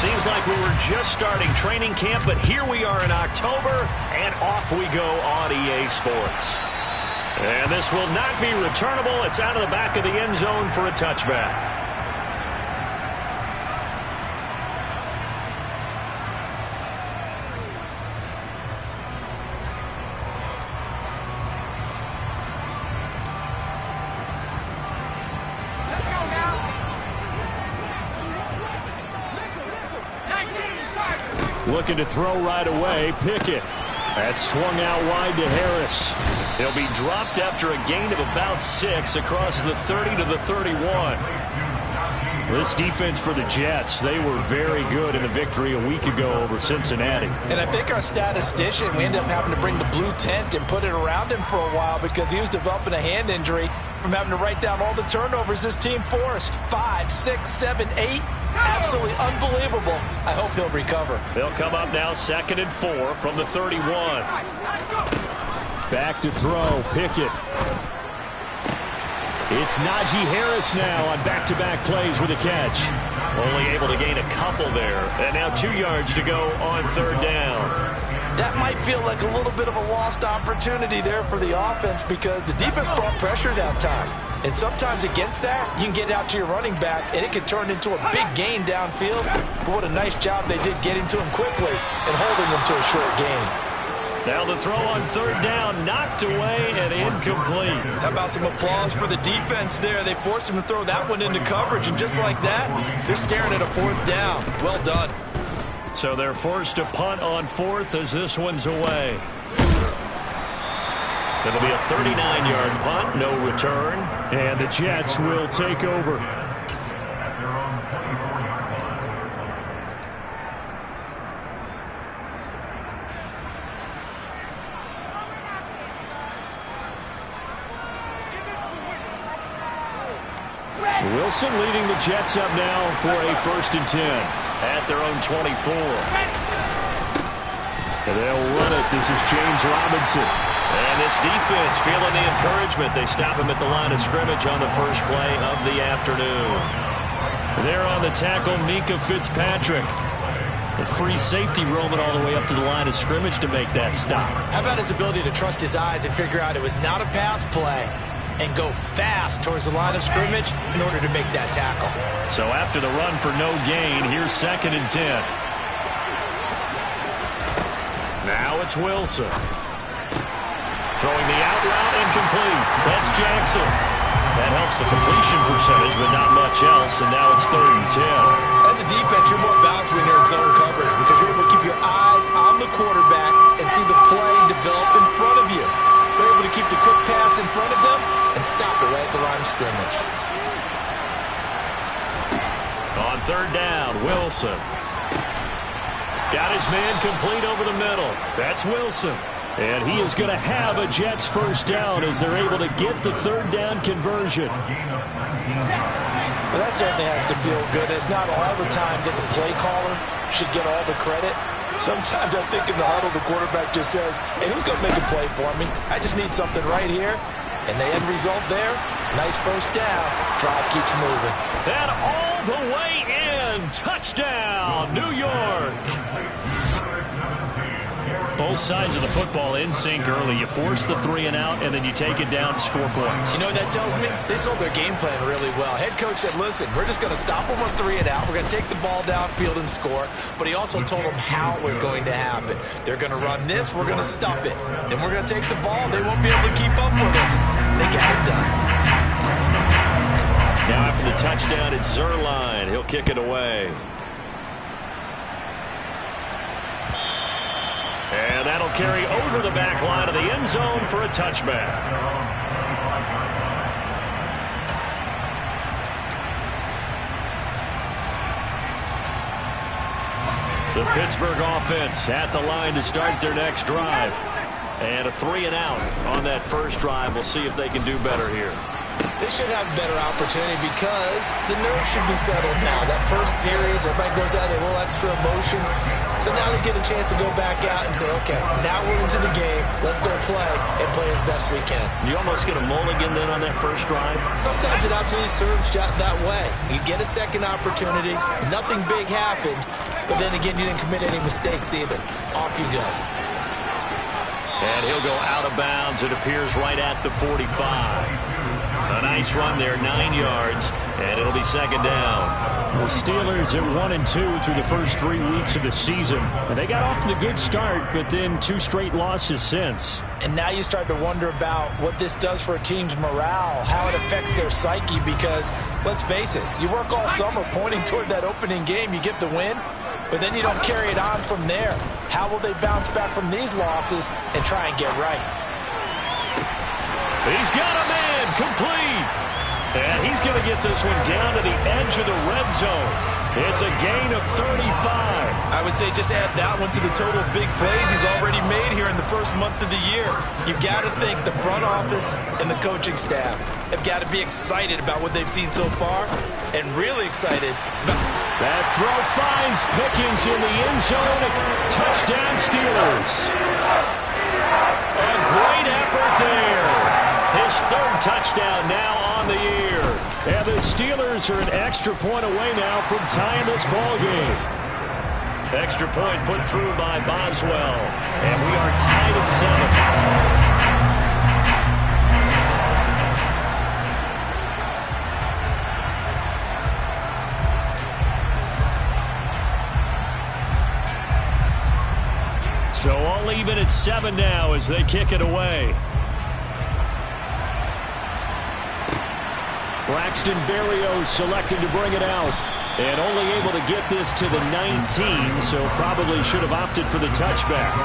Seems like we were just starting training camp, but here we are in October, and off we go on EA Sports. And this will not be returnable. It's out of the back of the end zone for a touchback. Looking to throw right away. Pickett. That's swung out wide to Harris. He'll be dropped after a gain of about 6 across the 30 to the 31. This defense for the Jets, they were very good in the victory a week ago over Cincinnati. And I think our statistician, we ended up having to bring the blue tent and put it around him for a while because he was developing a hand injury from having to write down all the turnovers this team forced. 5, 6, 7, 8. Absolutely unbelievable. I hope he'll recover. They'll come up now 2nd and 4 from the 31. Back to throw. Pickett. It's Najee Harris now on back-to-back plays with a catch. Only able to gain a couple there. And now 2 yards to go on 3rd down. That might feel like a little bit of a lost opportunity there for the offense because the defense brought pressure that time. And sometimes against that, you can get out to your running back, and it can turn into a big gain downfield. But what a nice job they did getting to him quickly and holding him to a short gain. Now the throw on 3rd down, knocked away and incomplete. How about some applause for the defense there? They forced him to throw that one into coverage, and just like that, they're staring at a 4th down. Well done. So they're forced to punt on 4th as this one's away. It'll be a 39-yard punt, no return, and the Jets will take over. Wilson leading the Jets up now for a 1st and 10 at their own 24. And they'll run it. This is James Robinson. And this defense feeling the encouragement. They stop him at the line of scrimmage on the first play of the afternoon. There on the tackle, Minka Fitzpatrick. The free safety roaming all the way up to the line of scrimmage to make that stop. How about his ability to trust his eyes and figure out it was not a pass play and go fast towards the line of scrimmage in order to make that tackle. So after the run for no gain, here's 2nd and 10. Now it's Wilson. Throwing the out route, incomplete. That's Jackson. That helps the completion percentage, but not much else, and now it's 3rd and 10. As a defense, you're more balanced when you're in zone coverage because you're able to keep your eyes on the quarterback and see the play develop in front of you. They're able to keep the quick pass in front of them and stop it right at the line of scrimmage. On 3rd down, Wilson. Got his man complete over the middle. That's Wilson. And he is going to have a Jets 1st down as they're able to get the 3rd down conversion. Well, that certainly has to feel good. It's not all the time that the play caller should get all the credit. Sometimes I think in the huddle, the quarterback just says, hey, who's going to make a play for me? I just need something right here. And the end result there, nice 1st down. Drive keeps moving. And all the way in. Touchdown, New York. Both sides of the football in sync early. You force the 3 and out, and then you take it down to score points. You know what that tells me? They sold their game plan really well. Head coach said, listen, we're just going to stop them on 3 and out. We're going to take the ball downfield and score. But he also told them how it was going to happen. They're going to run this. We're going to stop it. Then we're going to take the ball. They won't be able to keep up with us. They got it done. Now after the touchdown, it's Zerline. He'll kick it away. And that'll carry over the back line of the end zone for a touchback. The Pittsburgh offense at the line to start their next drive. And a 3 and out on that first drive. We'll see if they can do better here. They should have a better opportunity because the nerves should be settled now. That first series, everybody goes out with a little extra emotion. So now they get a chance to go back out and say, okay, now we're into the game. Let's go play and play as best we can. You almost get a mulligan then on that first drive? Sometimes it absolutely serves that way. You get a second opportunity. Nothing big happened. but then again, you didn't commit any mistakes either. Off you go. And he'll go out of bounds. It appears right at the 45. A nice run there, 9 yards, and it'll be second down. The Steelers are 1-2 through the first 3 weeks of the season. And they got off to a good start, but then 2 straight losses since. And now you start to wonder about what this does for a team's morale, how it affects their psyche, because, let's face it, you work all summer pointing toward that opening game, you get the win, but then you don't carry it on from there. How will they bounce back from these losses and try and get right? He's got a man, complete. And he's going to get this one down to the edge of the red zone. It's a gain of 35. I would say just add that one to the total big plays he's already made here in the first month of the year. You've got to think the front office and the coaching staff have got to be excited about what they've seen so far and really excited about... That throw finds Pickens in the end zone. Touchdown, Steelers. A great effort there. His third touchdown now on the year. And the Steelers are an extra point away now from tying this ball game. Extra point put through by Boswell. And we are tied at 7. So all even at 7 now as they kick it away. Braxton Berrios selected to bring it out. And only able to get this to the 19, so probably should have opted for the touchback.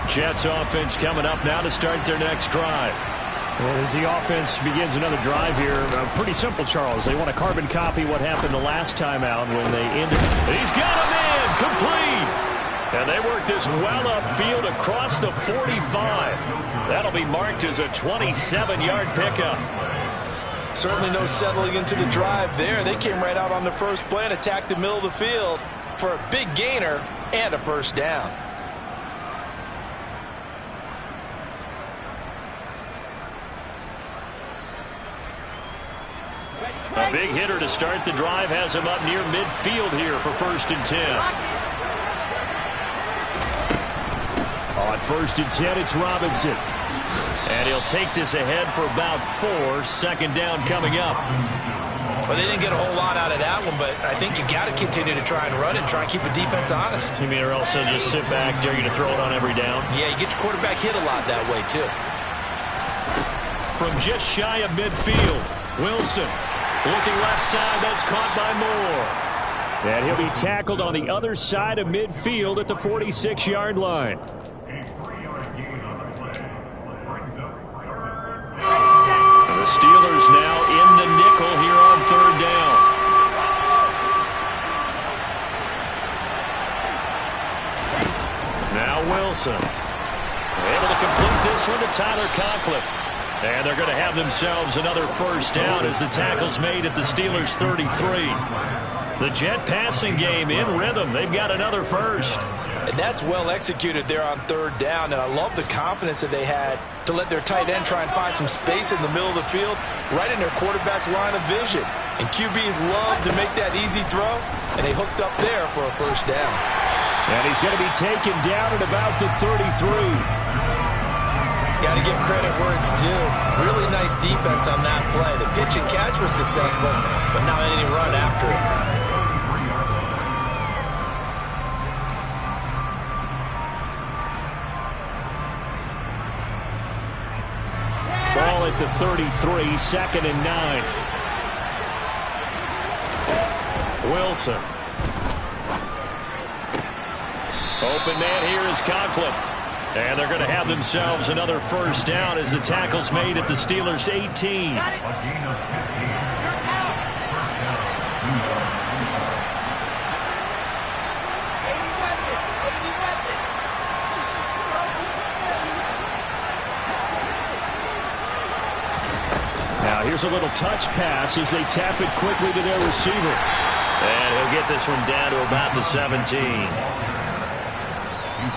Jets offense coming up now to start their next drive. As the offense begins another drive here, pretty simple, Charles. They want to carbon copy what happened the last time out when they ended. He's got a man, complete. And they work this well upfield across the 45. That'll be marked as a 27-yard pickup. Certainly no settling into the drive there. They came right out on the first play and attacked the middle of the field for a big gainer and a first down. A big hitter to start the drive has him up near midfield here for 1st and 10. On 1st and 10, it's Robinson. And he'll take this ahead for about 4. Second down coming up. Well, they didn't get a whole lot out of that one, but I think you got to continue to try and run it and try and keep the defense honest. You mean or else they'll just sit back, dare you to throw it on every down? Yeah, you get your quarterback hit a lot that way, too. From just shy of midfield, Wilson. Looking left side, that's caught by Moore. And he'll be tackled on the other side of midfield at the 46-yard line. The Steelers now in the nickel here on 3rd down. Now Wilson. Able to complete this one to Tyler Conklin. And they're going to have themselves another first down as the tackle's made at the Steelers' 33. The Jet passing game in rhythm. They've got another first. And that's well executed there on 3rd down. And I love the confidence that they had to let their tight end try and find some space in the middle of the field, right in their quarterback's line of vision. And QBs love to make that easy throw, and they hooked up there for a first down. And he's going to be taken down at about the 33. Got to give credit where it's due. Really nice defense on that play. The pitch and catch was successful, but not any run after it. Ball at the 33, 2nd and 9. Wilson. Open man here is Conklin. And they're going to have themselves another first down as the tackle's made at the Steelers' 18. Now here's a little touch pass as they tap it quickly to their receiver. And he'll get this one down to about the 17. Here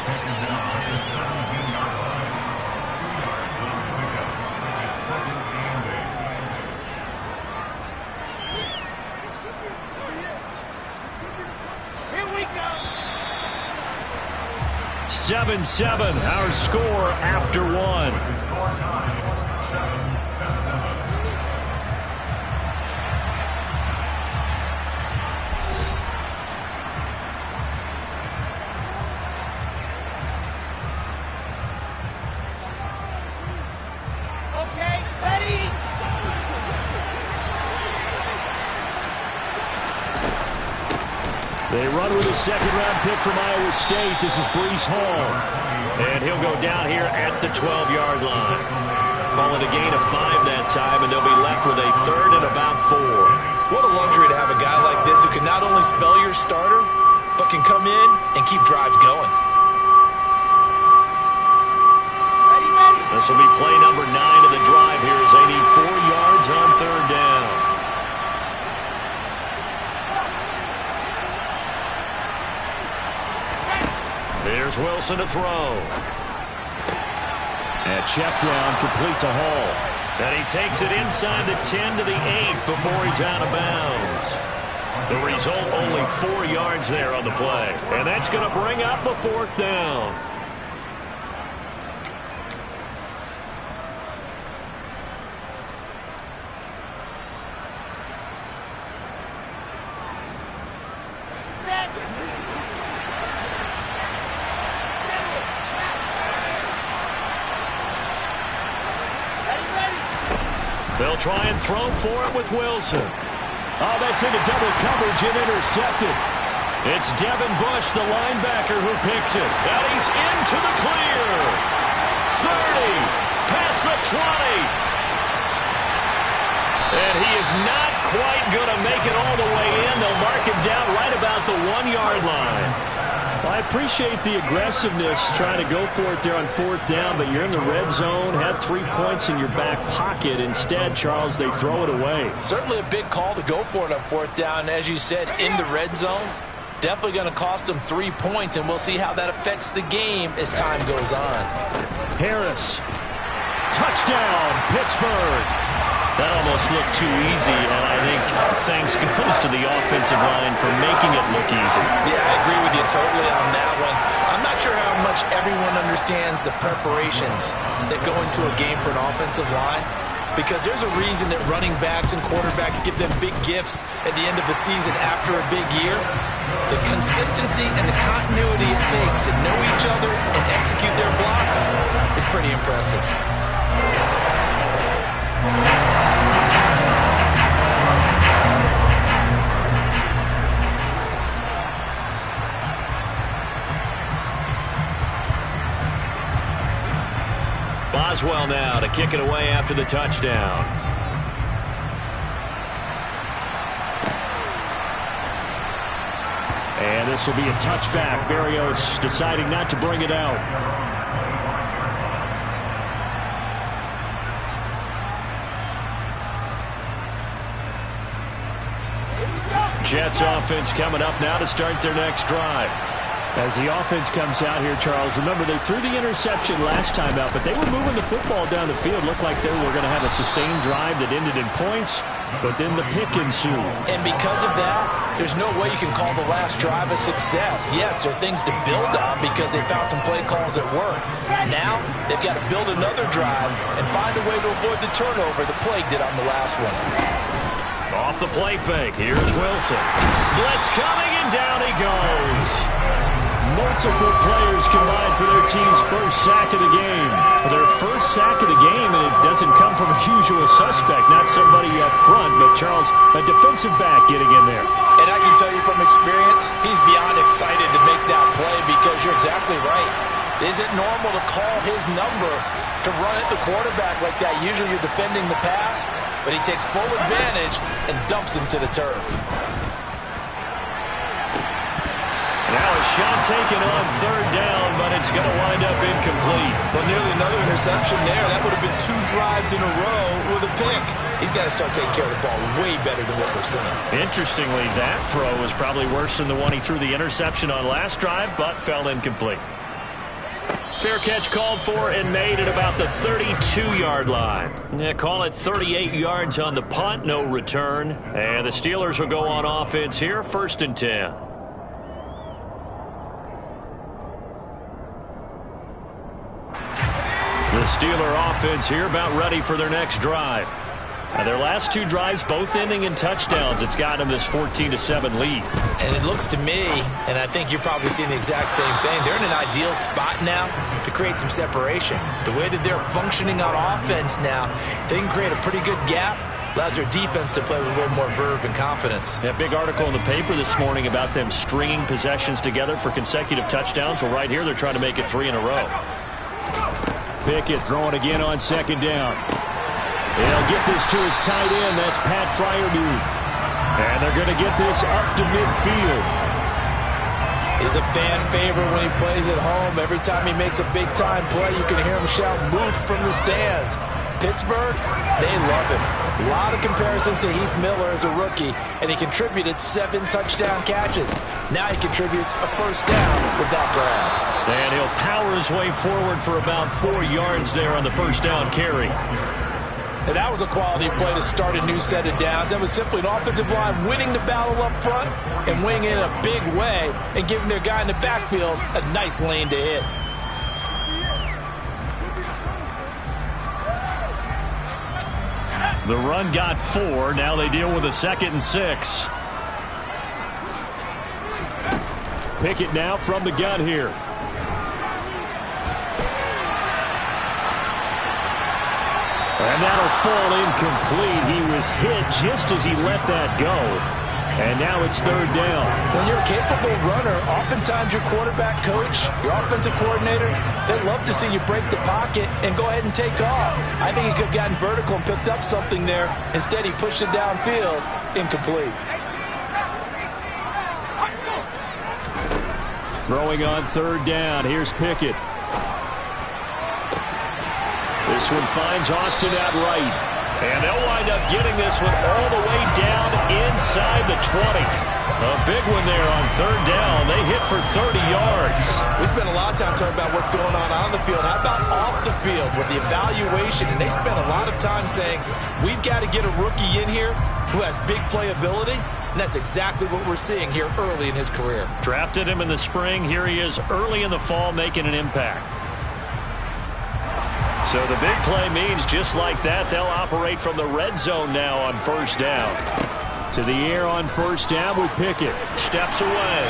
we go. 7-7, our score after one. Okay, ready? They run with a second-round pick from Iowa State. This is Breece Hall. And he'll go down here at the 12-yard line. Call it a gain of 5 that time, and they'll be left with a third and about 4. What a luxury to have a guy like this who can not only spell your starter, but can come in and keep drives going. Ready, ready. This will be play number 9 of the drive here as they need 4 yards on third down. There's Wilson to throw. And check down, complete to Hall. And he takes it inside the 10 to the 8 before he's out of bounds. The result, only 4 yards there on the play. And that's going to bring up a fourth down. Set. Ready, ready. They'll try and throw for it with Wilson. Oh, that's into double coverage and intercepted. It's Devin Bush, the linebacker, who picks it. And he's into the clear. 30, past the 20. And he is not quite going to make it all the way in. They'll mark him down right about the 1-yard line. Well, I appreciate the aggressiveness trying to go for it there on fourth down, but you're in the red zone, had 3 points in your back pocket. Instead, Charles, they throw it away. Certainly a big call to go for it on fourth down. As you said, in the red zone, definitely going to cost them 3 points, and we'll see how that affects the game as time goes on. Harris, touchdown, Pittsburgh. That almost looked too easy, and I think thanks goes to the offensive line for making it look easy. Yeah, I agree with you totally on that one. I'm not sure how much everyone understands the preparations that go into a game for an offensive line, because there's a reason that running backs and quarterbacks give them big gifts at the end of the season after a big year. The consistency and the continuity it takes to know each other and execute their blocks is pretty impressive. Boswell now to kick it away after the touchdown. And this will be a touchback. Berrios deciding not to bring it out. Jets offense coming up now to start their next drive. As the offense comes out here, Charles, remember they threw the interception last time out, but they were moving the football down the field. Looked like they were going to have a sustained drive that ended in points, but then the pick ensued. And because of that, there's no way you can call the last drive a success. Yes, there are things to build on because they found some play calls that work. Now, they've got to build another drive and find a way to avoid the turnover the Plague did on the last one. Off the play fake, here's Wilson. Blitz coming, and down he goes. Multiple players combined for their team's first sack of the game. Their first sack of the game, and it doesn't come from a usual suspect, not somebody up front, but Charles, a defensive back getting in there. And I can tell you from experience, he's beyond excited to make that play because you're exactly right. Is it normal to call his number to run at the quarterback like that? Usually you're defending the pass, but he takes full advantage and dumps him to the turf. Now a shot taken on third down, but it's going to wind up incomplete. But nearly another interception there. That would have been 2 drives in a row with a pick. He's got to start taking care of the ball way better than what we're seeing. Interestingly, that throw was probably worse than the one he threw the interception on last drive, but fell incomplete. Fair catch called for and made at about the 32-yard line. Yeah, call it 38 yards on the punt, no return. And the Steelers will go on offense here, 1st and 10. The Steeler offense here about ready for their next drive. Now their last 2 drives both ending in touchdowns. It's got them this 14-7 lead. And it looks to me, and I think you're probably seeing the exact same thing, they're in an ideal spot now to create some separation. The way that they're functioning on offense now, they can create a pretty good gap. Allows their defense to play with a little more verve and confidence. A big article in the paper this morning about them stringing possessions together for consecutive touchdowns. Well, right here they're trying to make it 3 in a row. Pickett throwing again on 2nd down. He'll get this to his tight end. That's Pat Freiermuth. And they're going to get this up to midfield. He's a fan favorite when he plays at home. Every time he makes a big-time play, you can hear him shout, "Muth," from the stands. Pittsburgh, they love him. A lot of comparisons to Heath Miller as a rookie, and he contributed 7 touchdown catches. Now he contributes a 1st down with that grab. And he'll power his way forward for about 4 yards there on the 1st down carry. And that was a quality play to start a new set of downs. That was simply an offensive line winning the battle up front and winning it in a big way and giving their guy in the backfield a nice lane to hit. The run got 4. Now they deal with a 2nd and 6. Pickett now from the gun here. And that'll fall incomplete. He was hit just as he let that go. And now it's 3rd down. When you're a capable runner, oftentimes your quarterback coach, your offensive coordinator, they love to see you break the pocket and go ahead and take off. I think he could have gotten vertical and picked up something there. Instead, he pushed it downfield. Incomplete. Throwing on 3rd down. Here's Pickett. This one finds Austin out right. And they'll wind up getting this one all the way down inside the 20. A big one there on 3rd down. They hit for 30 yards. We spent a lot of time talking about what's going on the field. How about off the field with the evaluation? And they spent a lot of time saying, we've got to get a rookie in here who has big playability. And that's exactly what we're seeing here early in his career. Drafted him in the spring. Here he is early in the fall making an impact. So the big play means just like that, they'll operate from the red zone now on 1st down. To the air on 1st down with Pickett. Steps away.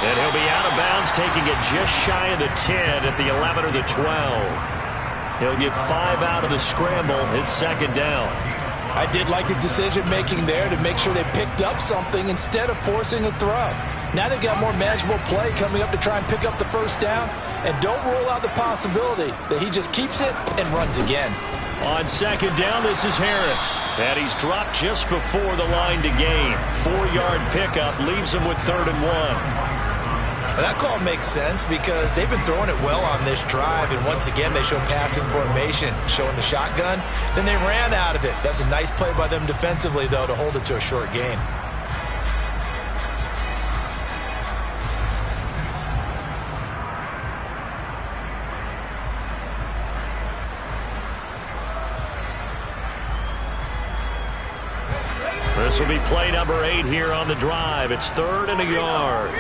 And he'll be out of bounds, taking it just shy of the 10 at the 11 or the 12. He'll get 5 out of the scramble. It's 2nd down. I did like his decision-making there to make sure they picked up something instead of forcing a throw. Now they've got more manageable play coming up to try and pick up the 1st down. And don't rule out the possibility that he just keeps it and runs again. On 2nd down, this is Harris. And he's dropped just before the line to gain. 4-yard pickup leaves him with 3rd and 1. Well, that call makes sense because they've been throwing it well on this drive. And once again, they show passing formation, showing the shotgun. Then they ran out of it. That's a nice play by them defensively, though, to hold it to a short gain. This will be play number 8 here on the drive. It's 3rd and a yard.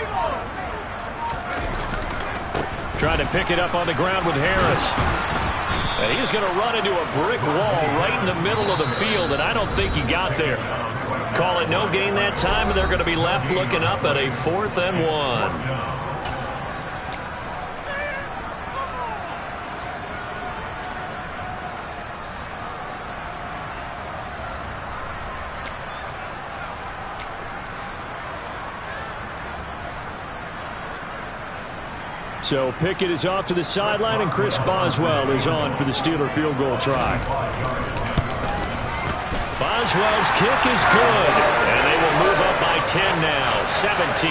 Trying to pick it up on the ground with Harris. And he's going to run into a brick wall right in the middle of the field, and I don't think he got there. Call it no gain that time, and they're going to be left looking up at a 4th and 1. So Pickett is off to the sideline, and Chris Boswell is on for the Steeler field goal try. Boswell's kick is good, and they will move up by 10 now, 17-7.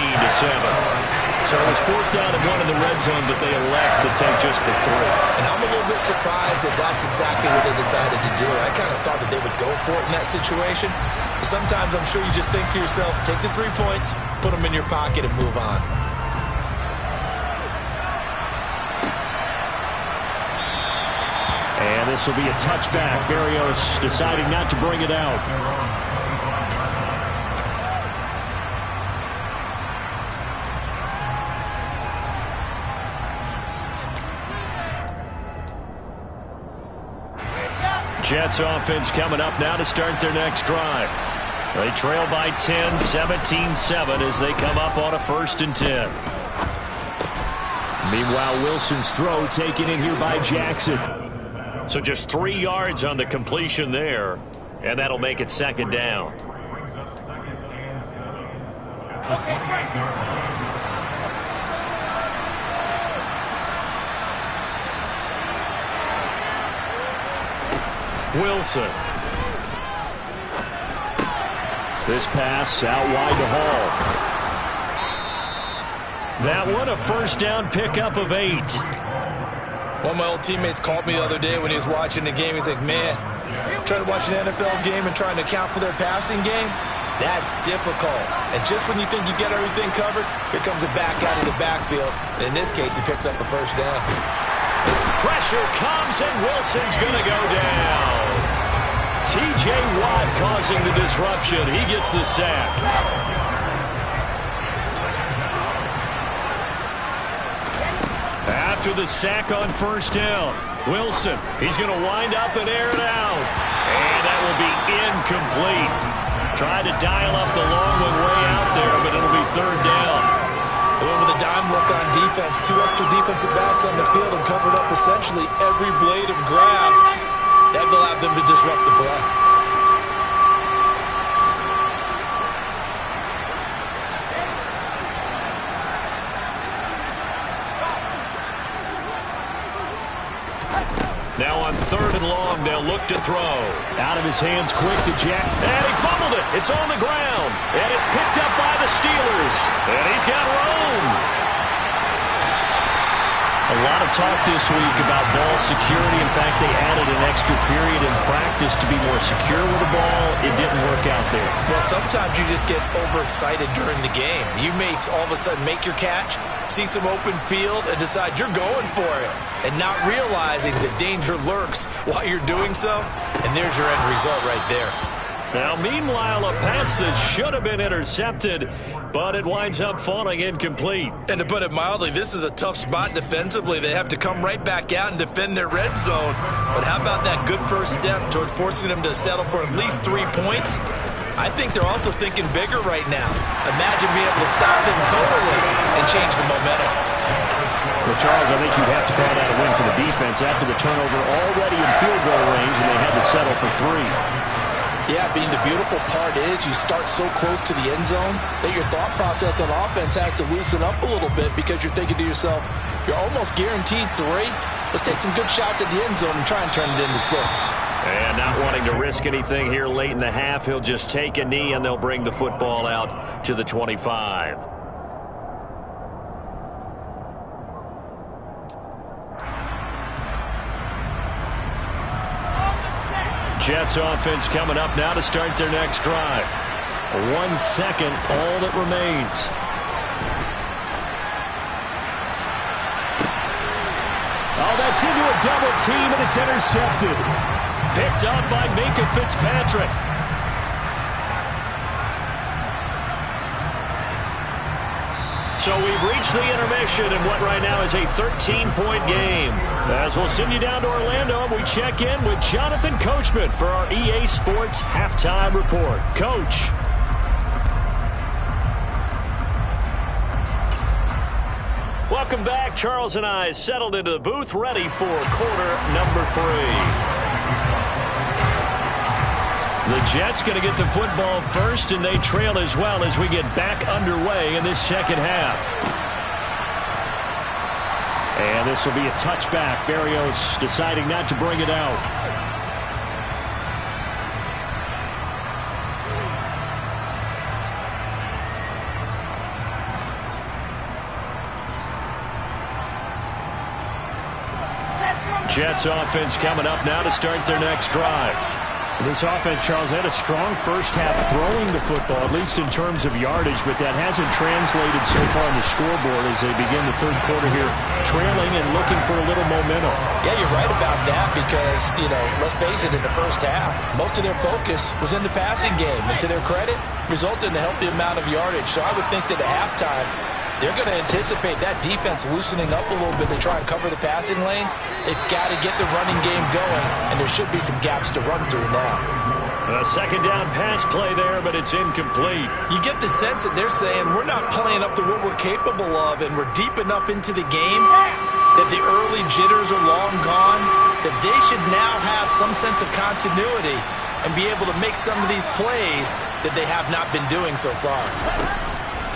So it was 4th down and 1 in the red zone, but they elect to take just the 3. And I'm a little bit surprised that that's exactly what they decided to do. I kind of thought that they would go for it in that situation. But sometimes I'm sure you just think to yourself, take the 3 points, put them in your pocket, and move on. And this will be a touchback. Barrios deciding not to bring it out. Jets offense coming up now to start their next drive. They trail by 10, 17-7 as they come up on a 1st and 10. Meanwhile, Wilson's throw taken in here by Jackson. So just 3 yards on the completion there, and that'll make it 2nd down. Wilson. This pass out wide to Hall. That one a 1st down pickup of 8. One of my old teammates called me the other day when he was watching the game. He's like, man, trying to watch an NFL game and trying to account for their passing game, that's difficult. And just when you think you get everything covered, here comes a back out of the backfield. And in this case, he picks up a 1st down. Pressure comes, and Wilson's going to go down. T.J. Watt causing the disruption. He gets the sack. After the sack on 1st down, Wilson, he's going to wind up and air it out. And that will be incomplete. Tried to dial up the long one way out there, but it'll be 3rd down. With a dime look on defense, 2 extra defensive backs on the field and covered up essentially every blade of grass. That allowed them to disrupt the play. Now on 3rd and long, they'll look to throw. Out of his hands quick to Jack. And he fumbled it. It's on the ground. And it's picked up by the Steelers. And he's got room. A lot of talk this week about ball security. In fact, they added an extra period in practice to be more secure with the ball. It didn't work out there. Well, sometimes you just get overexcited during the game. You may all of a sudden make your catch, see some open field, and decide you're going for it, and not realizing the danger lurks while you're doing so. And there's your end result right there. Now, meanwhile, a pass that should have been intercepted, but it winds up falling incomplete. And to put it mildly, this is a tough spot defensively. They have to come right back out and defend their red zone. But how about that good first step towards forcing them to settle for at least 3 points? I think they're also thinking bigger right now. Imagine being able to stop them totally and change the momentum. Well, Charles, I think you'd have to call that a win for the defense after the turnover already in field goal range, and they had to settle for 3. Yeah, being the beautiful part is you start so close to the end zone that your thought process on offense has to loosen up a little bit because you're thinking to yourself, you're almost guaranteed 3. Let's take some good shots at the end zone and try and turn it into 6. And not wanting to risk anything here late in the half, he'll just take a knee and they'll bring the football out to the 25. Jets offense coming up now to start their next drive. 1 second, all that remains. Oh, that's into a double team, and it's intercepted. Picked up by Minkah Fitzpatrick. So we've reached the intermission in what right now is a 13-point game. As we'll send you down to Orlando, we check in with Jonathan Coachman for our EA Sports Halftime Report. Coach. Welcome back. Charles and I settled into the booth, ready for quarter number 3. The Jets going to get the football first, and they trail as well as we get back underway in this second half. And this will be a touchback. Barrios deciding not to bring it out. Jets offense coming up now to start their next drive. This offense, Charles, had a strong first half throwing the football, at least in terms of yardage, but that hasn't translated so far on the scoreboard as they begin the third quarter here, trailing and looking for a little momentum. Yeah, you're right about that because, let's face it, in the first half, most of their focus was in the passing game. And to their credit, resulted in a healthy amount of yardage. So I would think that at halftime, they're going to anticipate that defense loosening up a little bit to try and cover the passing lanes. They've got to get the running game going, and there should be some gaps to run through now. A second down pass play there, but it's incomplete. You get the sense that they're saying we're not playing up to what we're capable of, and we're deep enough into the game that the early jitters are long gone, that they should now have some sense of continuity and be able to make some of these plays that they have not been doing so far.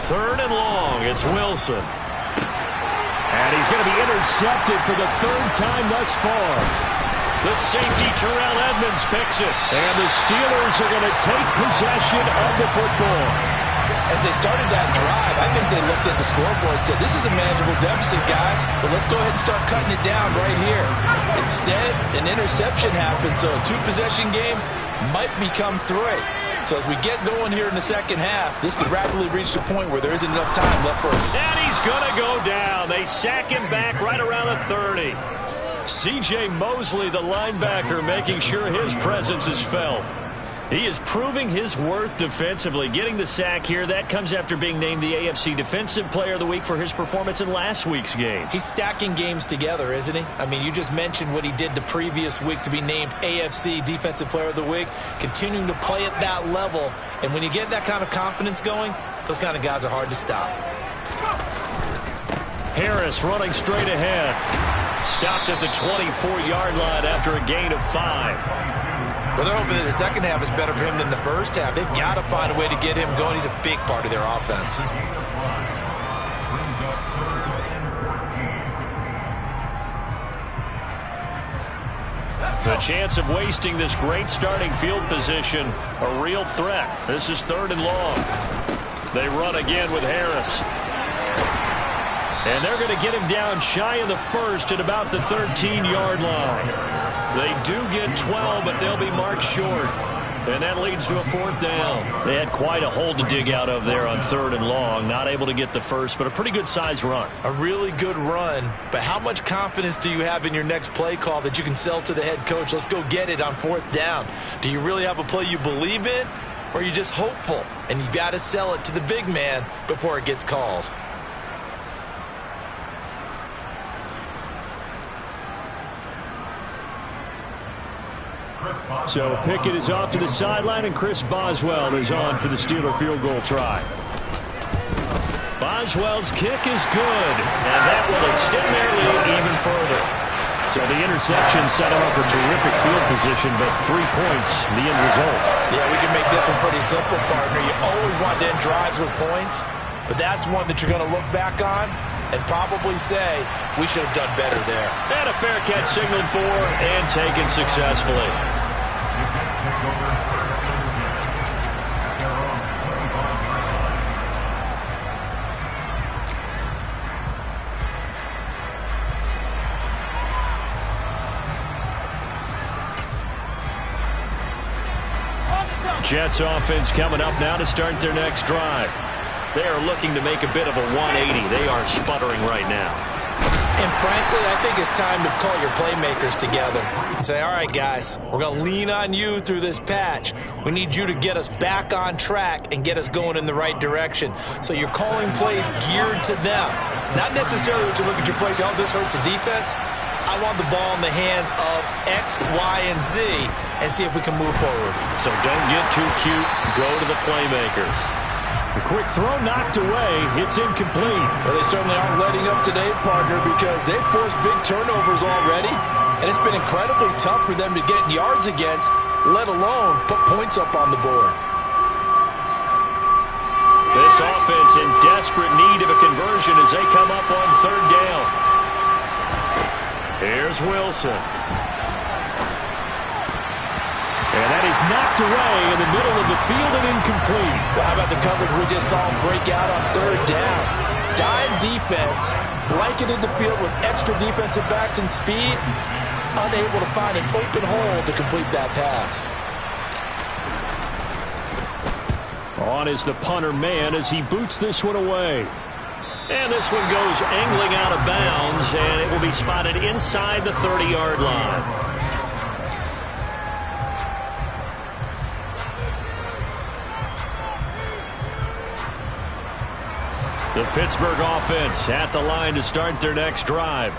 Third and long, it's Wilson. And he's going to be intercepted for the third time thus far. The safety, Terrell Edmonds, picks it. And the Steelers are going to take possession of the football. As they started that drive, I think they looked at the scoreboard and said, this is a manageable deficit, guys, but let's go ahead and start cutting it down right here. Instead, an interception happened, so a two-possession game might become three. So as we get going here in the second half, this could rapidly reach the point where there isn't enough time left for it. And he's going to go down. They sack him back right around the 30. C.J. Mosley, the linebacker, making sure his presence is felt. He is proving his worth defensively. Getting the sack here, that comes after being named the AFC Defensive Player of the Week for his performance in last week's game. He's stacking games together, isn't he? I mean, you just mentioned what he did the previous week to be named AFC Defensive Player of the Week, continuing to play at that level. And when you get that kind of confidence going, those kind of guys are hard to stop. Harris running straight ahead. Stopped at the 24-yard line after a gain of 5. Well, they're hoping that the second half is better for him than the first half. They've got to find a way to get him going. He's a big part of their offense. The chance of wasting this great starting field position, a real threat. This is third and long. They run again with Harris. And they're going to get him down shy of the first at about the 13-yard line. They do get 12, but they'll be marked short. And that leads to a fourth down. They had quite a hole to dig out of there on third and long. Not able to get the first, but a pretty good-sized run. A really good run, but how much confidence do you have in your next play call that you can sell to the head coach? Let's go get it on fourth down. Do you really have a play you believe in, or are you just hopeful? And you've got to sell it to the big man before it gets called. So Pickett is off to the sideline, and Chris Boswell is on for the Steeler field goal try. Boswell's kick is good, and that will extend their lead even further. So the interception set him up a terrific field position, but 3 points, the end result. Yeah, we can make this one pretty simple, partner. You always want to end drives with points, but that's one that you're going to look back on and probably say, we should have done better there. And a fair catch signaled for and taken successfully. Jets offense coming up now to start their next drive. They are looking to make a bit of a 180. They are sputtering right now. And frankly, I think it's time to call your playmakers together and say, all right, guys, we're going to lean on you through this patch. We need you to get us back on track and get us going in the right direction. So you're calling plays geared to them. Not necessarily what you look at your plays, oh, this hurts the defense. I want the ball in the hands of X, Y, and Z and see if we can move forward. So don't get too cute. Go to the playmakers. A quick throw knocked away. It's incomplete. Well, they certainly aren't letting up today, partner, because they've forced big turnovers already, and it's been incredibly tough for them to get yards against, let alone put points up on the board. This offense in desperate need of a conversion as they come up on third down. Here's Wilson. And that is knocked away in the middle of the field and incomplete. Well, how about the coverage we just saw him break out on third down? Dime defense, blanketed the field with extra defensive backs and speed, unable to find an open hole to complete that pass. On is the punter man as he boots this one away. And this one goes angling out of bounds, and it will be spotted inside the 30-yard line. The Pittsburgh offense at the line to start their next drive.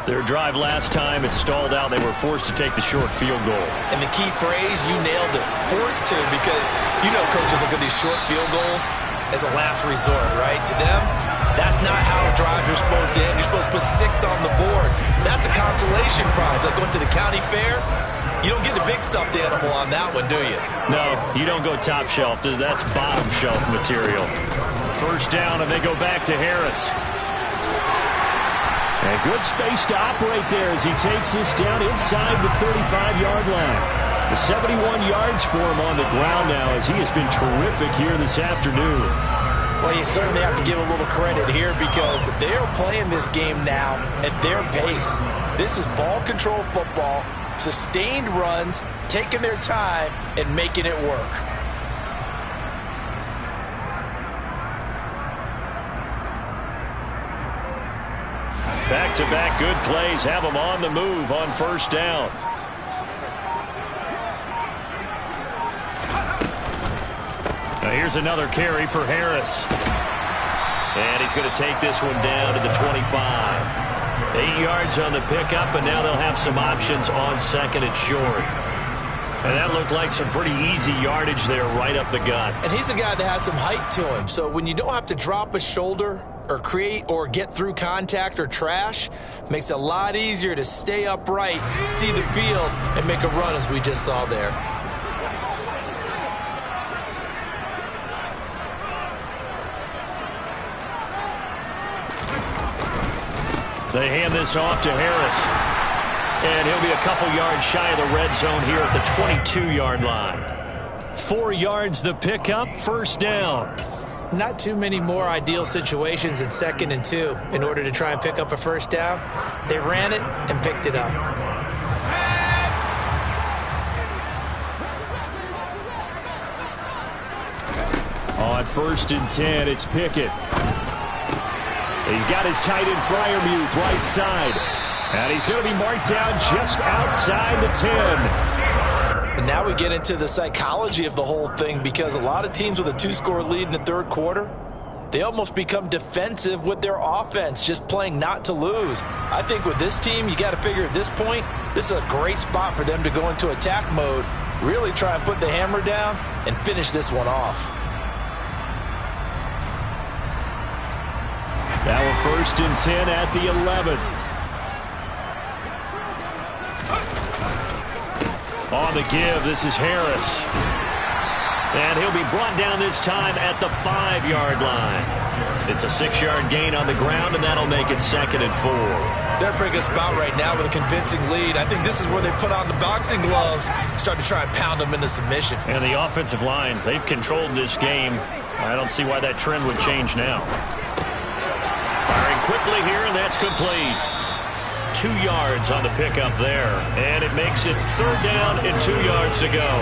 Their drive last time, it stalled out. They were forced to take the short field goal. And the key phrase, you nailed it, forced to, because you know coaches look at these short field goals as a last resort, right? To them, that's not how drives are supposed to end. You're supposed to put 6 on the board. That's a consolation prize. Like going to the county fair, you don't get the big stuffed animal on that one, do you? No, you don't go top shelf. That's bottom shelf material. First down, and they go back to Harris. And good space to operate there as he takes this down inside the 35-yard line. The 71 yards for him on the ground now as he has been terrific here this afternoon. Well, you certainly have to give a little credit here because they are playing this game now at their pace. This is ball control football, sustained runs, taking their time, and making it work. Back-to-back good plays have them on the move on first down. Now here's another carry for Harris. And he's going to take this one down to the 25. 8 yards on the pickup, and now they'll have some options on second and short. And that looked like some pretty easy yardage there right up the gut. And he's a guy that has some height to him, so when you don't have to drop a shoulder or create or get through contact or trash, makes it a lot easier to stay upright, see the field, and make a run as we just saw there. They hand this off to Harris. And he'll be a couple yards shy of the red zone here at the 22-yard line. 4 yards the pickup, first down. Not too many more ideal situations in 2nd and 2 in order to try and pick up a first down. They ran it and picked it up. On 1st and 10, it's Pickett. He's got his tight end Freiermuth right side. And he's going to be marked down just outside the 10. And now we get into the psychology of the whole thing because a lot of teams with a 2-score lead in the 3rd quarter, they almost become defensive with their offense, just playing not to lose. I think with this team, you got to figure at this point, this is a great spot for them to go into attack mode, really try and put the hammer down and finish this one off. Now a 1st and 10 at the 11. On the give, this is Harris. And he'll be brought down this time at the 5-yard line. It's a 6-yard gain on the ground, and that'll make it 2nd and 4. They're a pretty good spot right now with a convincing lead. I think this is where they put on the boxing gloves, start to try and pound them into submission. And the offensive line, they've controlled this game. I don't see why that trend would change now. Firing quickly here, and that's complete. 2 yards on the pickup there. And it makes it 3rd down and 2 yards to go.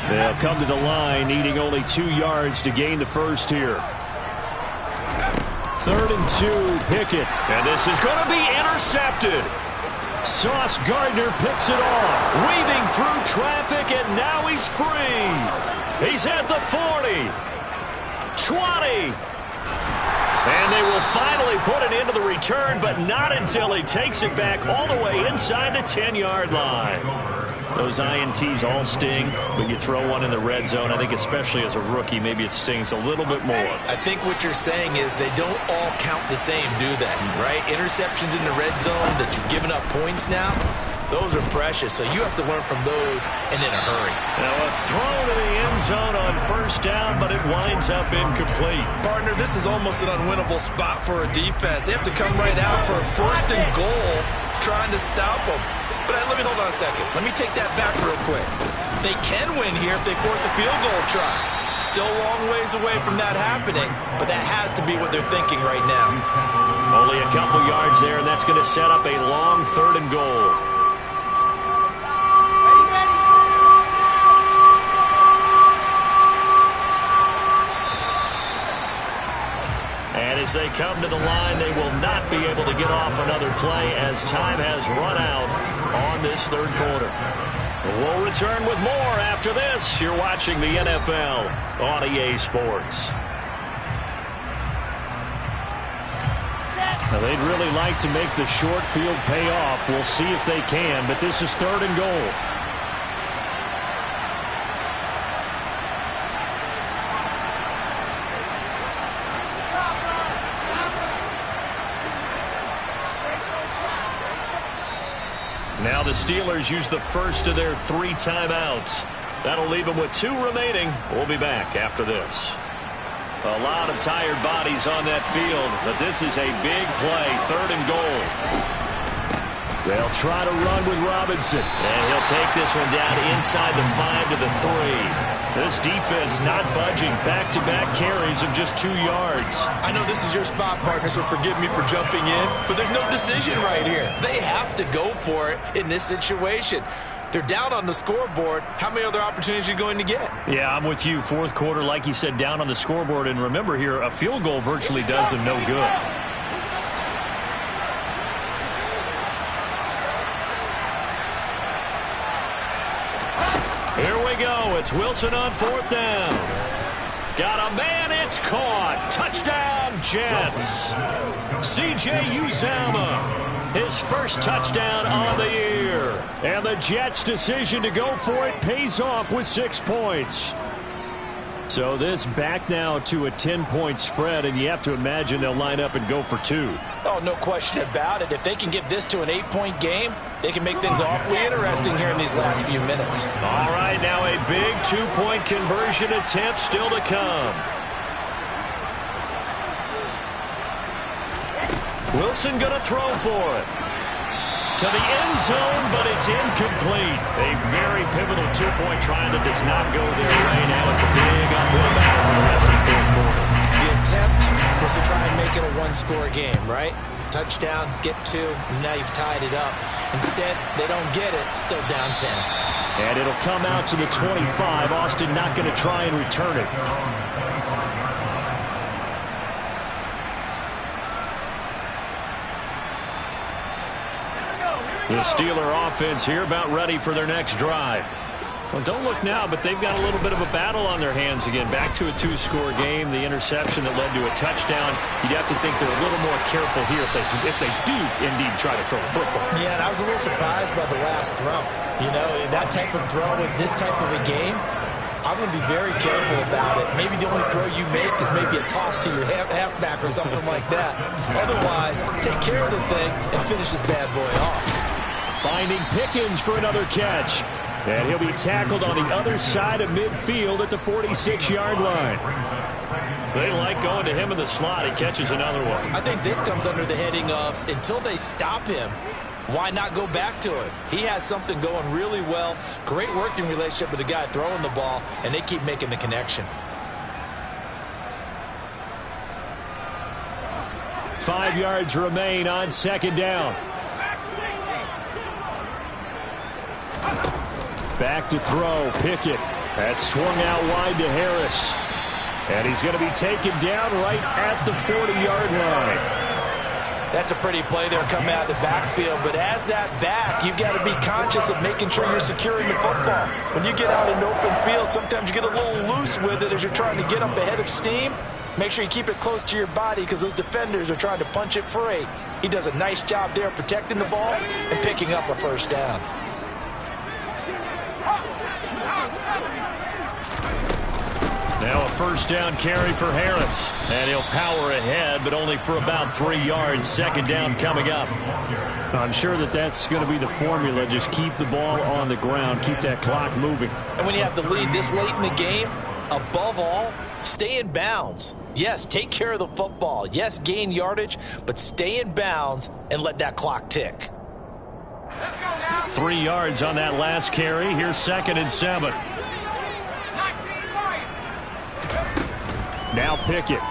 They'll come to the line, needing only 2 yards to gain the first here. 3rd and 2, Pickett. And this is going to be intercepted. Sauce Gardner picks it off. Weaving through traffic, and now he's free. He's at the 40. 20. And they will finally put it into the return, but not until he takes it back all the way inside the 10-yard line. Those INTs all sting, but you throw one in the red zone, I think especially as a rookie, maybe it stings a little bit more. I think what you're saying is they don't all count the same, do they? Right? Interceptions in the red zone that you've given up points now, those are precious, so you have to learn from those and in a hurry. Now a throw to the end zone on 1st down, but it winds up incomplete. Partner, this is almost an unwinnable spot for a defense. They have to come right out for a 1st and goal trying to stop them. But let me hold on a second. Let me take that back real quick. They can win here if they force a field goal try. Still a long ways away from that happening, but that has to be what they're thinking right now. Only a couple yards there, and that's going to set up a long 3rd and goal. And as they come to the line, they will not be able to get off another play as time has run out on this 3rd quarter. We'll return with more after this. You're watching the NFL on EA Sports. Now, they'd really like to make the short field pay off. We'll see if they can, but this is 3rd and goal. Now the Steelers use the first of their 3 timeouts. That'll leave them with 2 remaining. We'll be back after this. A lot of tired bodies on that field, but this is a big play, 3rd and goal. They'll try to run with Robinson. And he'll take this one down inside the 5 to the 3. This defense not budging. Back-to-back carries of just 2 yards. I know this is your spot, partner, so forgive me for jumping in, but there's no decision right here. They have to go for it in this situation. They're down on the scoreboard. How many other opportunities are you going to get? Yeah, I'm with you. 4th quarter, like you said, down on the scoreboard. And remember here, a field goal virtually does them no good. Here we go. It's Wilson on 4th down. Got a man. It's caught. Touchdown, Jets. C.J. Uzomah. His first touchdown on the year. And the Jets' decision to go for it pays off with 6 points. So this back now to a 10-point spread, and you have to imagine they'll line up and go for 2. Oh, no question about it. If they can get this to an 8-point game, they can make things awfully interesting here in these last few minutes. All right, now a big 2-point conversion attempt still to come. Wilson going to throw for it. To the end zone, but it's incomplete. A very pivotal 2-point try that does not go their way. Now it's a big uphill battle for the rest of the 4th quarter. The attempt was to try and make it a 1-score game, right? Touchdown, get 2, and now you've tied it up. Instead, they don't get it, still down 10. And it'll come out to the 25. Austin not going to try and return it. The Steeler offense here about ready for their next drive. Well, don't look now, but they've got a little bit of a battle on their hands again. Back to a 2-score game. The interception that led to a touchdown. You'd have to think they're a little more careful here if they do indeed try to throw a football. Yeah, and I was a little surprised by the last throw. You know, that type of throw with this type of a game, I'm going to be very careful about it. Maybe the only throw you make is maybe a toss to your halfback or something like that. Otherwise, take care of the thing and finish this bad boy off. Finding Pickens for another catch. And he'll be tackled on the other side of midfield at the 46-yard line. They like going to him in the slot. He catches another one. I think this comes under the heading of until they stop him, why not go back to it? He has something going really well. Great working relationship with the guy throwing the ball, and they keep making the connection. 5 yards remain on 2nd down. Back to throw. Pickett. That's swung out wide to Harris. And he's going to be taken down right at the 40-yard line. That's a pretty play there coming out of the backfield. But as that back, you've got to be conscious of making sure you're securing the football. When you get out in open field, sometimes you get a little loose with it as you're trying to get up ahead of steam. Make sure you keep it close to your body because those defenders are trying to punch it free. He does a nice job there protecting the ball and picking up a first down. Now a first down carry for Harris. And he'll power ahead, but only for about 3 yards. 2nd down coming up. I'm sure that's going to be the formula. Just keep the ball on the ground. Keep that clock moving. And when you have the lead this late in the game, above all, stay in bounds. Yes, take care of the football. Yes, gain yardage, but stay in bounds and let that clock tick. 3 yards on that last carry. Here's 2nd and 7. Now Pickett.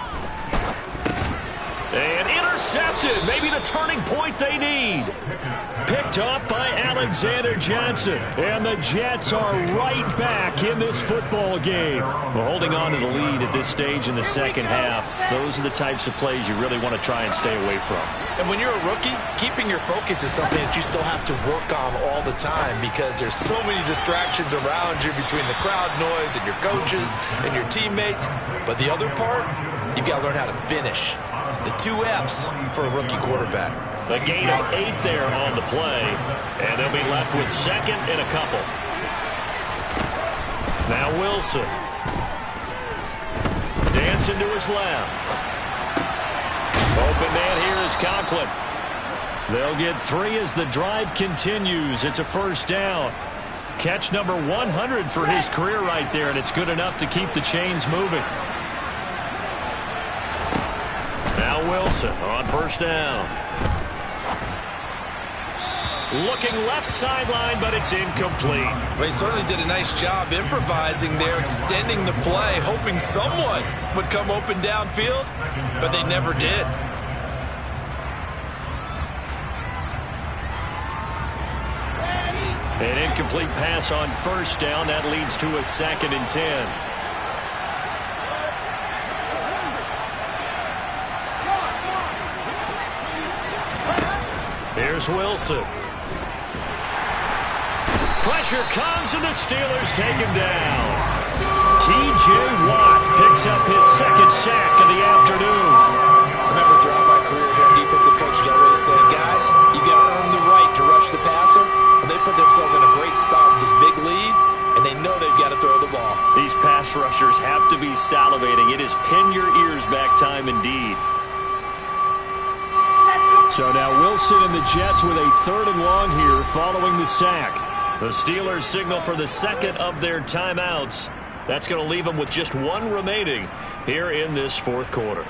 And intercepted. Maybe the turning point they need. Picked off by Alexander Johnson. And the Jets are right back in this football game. Well, holding on to the lead at this stage in the second half, those are the types of plays you really want to try and stay away from. And when you're a rookie, keeping your focus is something that you still have to work on all the time because there's so many distractions around you between the crowd noise and your coaches and your teammates. But the other part, you've got to learn how to finish. It's the 2 F's for a rookie quarterback. A gain of 8 there on the play, and they'll be left with second and a couple. Now Wilson. Dancing to his left. Open man here is Conklin. They'll get 3 as the drive continues. It's a first down. Catch number 100 for his career right there, and it's good enough to keep the chains moving. Now Wilson on first down. Looking left sideline, but it's incomplete. Well, he certainly did a nice job improvising there, extending the play, hoping someone would come open downfield, but they never did. An incomplete pass on first down. That leads to a 2nd and 10. Here's Wilson. Pressure comes, and the Steelers take him down. T.J. Watt picks up his 2nd sack of the afternoon. I remember throughout my career here, defensive coaches always say, guys, you got to earn the right to rush the passer. And they put themselves in a great spot with this big lead, and they know they've got to throw the ball. These pass rushers have to be salivating. It is pin your ears back time indeed. So now Wilson and the Jets with a 3rd and long here following the sack. The Steelers signal for the 2nd of their timeouts. That's going to leave them with just 1 remaining here in this 4th quarter.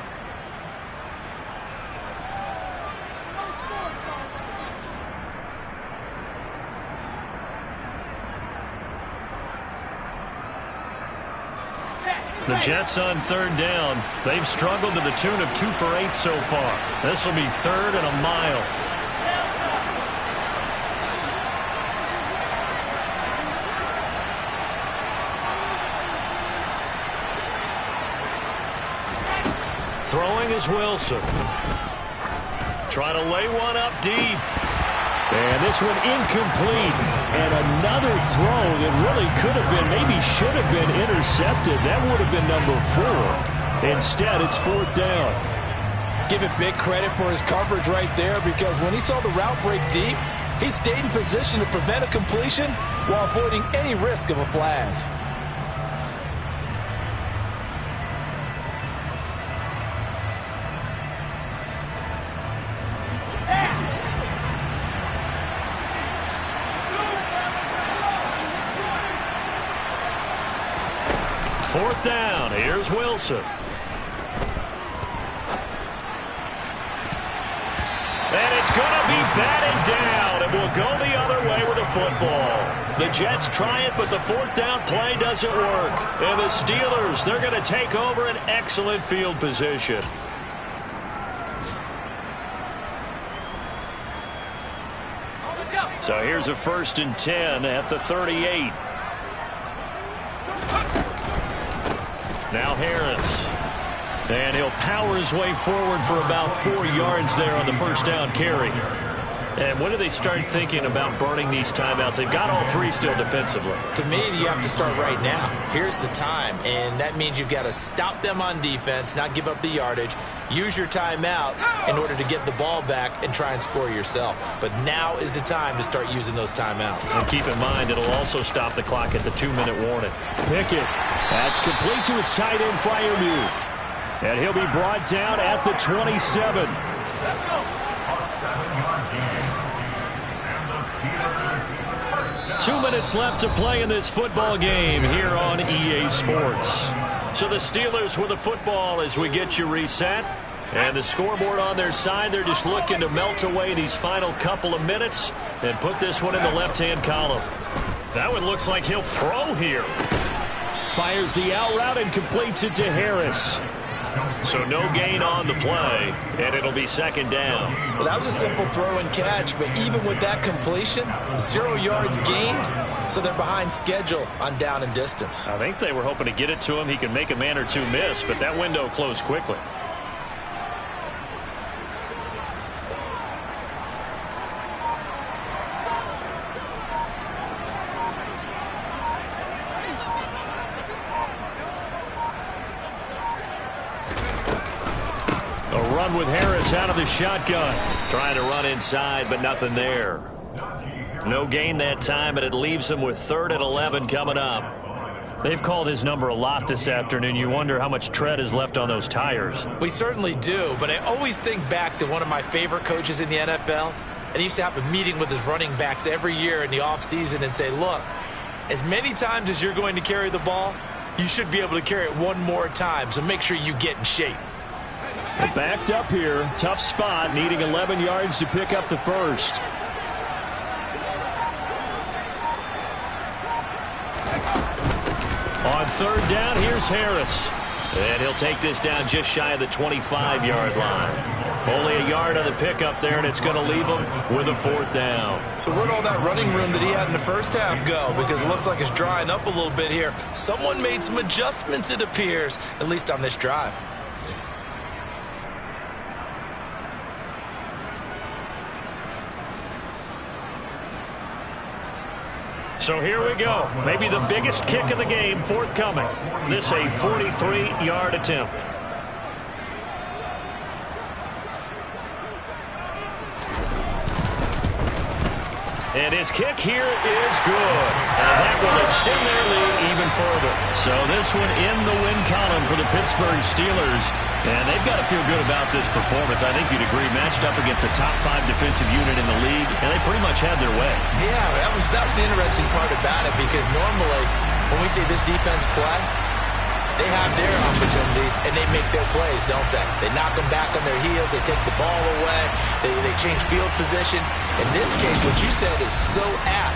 The Jets on 3rd down. They've struggled to the tune of 2 for 8 so far. This will be 3rd and a mile. Throwing is Wilson. Trying to lay one up deep. And this one incomplete. And another throw that really could have been, maybe should have been intercepted. That would have been number 4. Instead, it's 4th down. Give it big credit for his coverage right there because when he saw the route break deep, he stayed in position to prevent a completion while avoiding any risk of a flag. Fourth down. Here's Wilson. And it's going to be batted down, and will go the other way with the football. The Jets try it, but the 4th down play doesn't work. And the Steelers, they're going to take over an excellent field position. So here's a 1st and 10 at the 38. Now Harris. And he'll power his way forward for about 4 yards there on the 1st down carry. And when do they start thinking about burning these timeouts? They've got all 3 still defensively. To me, you have to start right now. Here's the time, and that means you've got to stop them on defense, not give up the yardage, use your timeouts in order to get the ball back and try and score yourself. But now is the time to start using those timeouts. And keep in mind, it'll also stop the clock at the 2-minute warning. Pickett. That's complete to his tight end Freiermuth. And he'll be brought down at the 27. 2 minutes left to play in this football game here on EA Sports. So the Steelers with the football as we get you reset. And the scoreboard on their side, they're just looking to melt away these final couple of minutes and put this one in the left-hand column. That one looks like he'll throw here. Fires the out route and completes it to Harris. So no gain on the play, and it'll be second down. Well, that was a simple throw and catch, but even with that completion, 0 yards gained, so they're behind schedule on down and distance. I think they were hoping to get it to him. He could make a man or two miss, but that window closed quickly. With Harris out of the shotgun. Trying to run inside, but nothing there. No gain that time, and it leaves him with 3rd and 11 coming up. They've called his number a lot this afternoon. You wonder how much tread is left on those tires. We certainly do, but I always think back to one of my favorite coaches in the NFL, and he used to have a meeting with his running backs every year in the offseason and say, look, as many times as you're going to carry the ball, you should be able to carry it one more time, so make sure you get in shape. Backed up here. Tough spot. Needing 11 yards to pick up the first. On 3rd down, here's Harris. And he'll take this down just shy of the 25-yard line. Only a yard on the pickup there, and it's going to leave him with a 4th down. So where'd all that running room that he had in the first half go? Because it looks like it's drying up a little bit here. Someone made some adjustments, it appears, at least on this drive. So here we go. Maybe the biggest kick of the game forthcoming. This a 43-yard attempt. And his kick here is good. And that will extend their lead even further. So this one in the win column for the Pittsburgh Steelers. And they've got to feel good about this performance. I think you'd agree, matched up against a top 5 defensive unit in the league, and they pretty much had their way. Yeah, that was the interesting part about it, because normally when we see this defense play, they have their opportunities, and they make their plays, don't they? They knock them back on their heels. They take the ball away. They change field position. In this case, what you said is so apt.